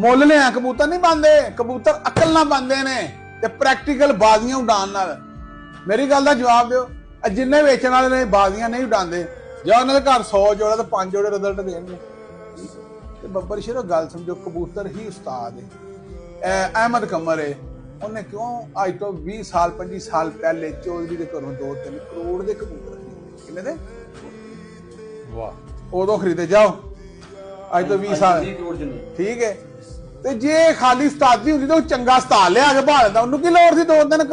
ਮੁੱਲ ਲਿਆ ਕਬੂਤਰ ਨਹੀਂ ਬੰਦੇ, ਕਬੂਤਰ ਅਕਲ ਨਾਲ ਬੰਦੇ ਨੇ ਤੇ ਪ੍ਰੈਕਟੀਕਲ ਬਾਜ਼ੀਆਂ ਉਡਾਉਣ ਨਾਲ। ਮੇਰੀ ਗੱਲ ਦਾ ਜਵਾਬ ਦਿਓ, ਜਿੰਨੇ ਵੇਚਣ ਵਾਲੇ ਨੇ ਬਾਜ਼ੀਆਂ ਨਹੀਂ ਉਡਾਉਂਦੇ, ਜਾਂ ਉਹਨਾਂ ਦੇ ਘਰ 100 ਜੋੜਾ ਤੇ 5 ਜੋੜੇ ਰਿਜ਼ਲਟ ਦੇਣਗੇ। ਤੇ ਬੱਬਰ ਸ਼ੇਰੋ ਗੱਲ ਸਮਝੋ, ਕਬੂਤਰ ਹੀ ਉਸਤਾਦ ਹੈ। ਅਹਿਮਦ ਕਮਰ ਹੈ, ਉਹਨੇ ਕਿਉਂ ਅੱਜ ਤੋਂ 20 ਸਾਲ 25 ਸਾਲ ਪਹਿਲੇ ਚੌਧਰੀ ਦੇ ਘਰੋਂ 2-3 ਕਰੋੜ ਦੇ ਕਬੂਤਰ ਖਰੀਦੇ। ਕਿੰਨੇ ਦੇ? ਵਾਹ। ਉਦੋਂ ਖਰੀਦੇ ਜਾਓ, ਅੱਜ ਤੋਂ 20 ਸਾਲ। ਠੀਕ ਹੈ। ਤੇ ਜੇ ਖਾਲੀ ਉਸਤਾਦੀ ਹੁੰਦੀ ਤਾਂ ਉਹ ਚੰਗਾ ਉਸਤਾਦ ਲਿਆ ਕੇ ਬਹਾ ਦਿੰਦਾ, ਉਹਨੂੰ ਕੀ ਲੋੜ ਸੀ 2 ਦਿਨ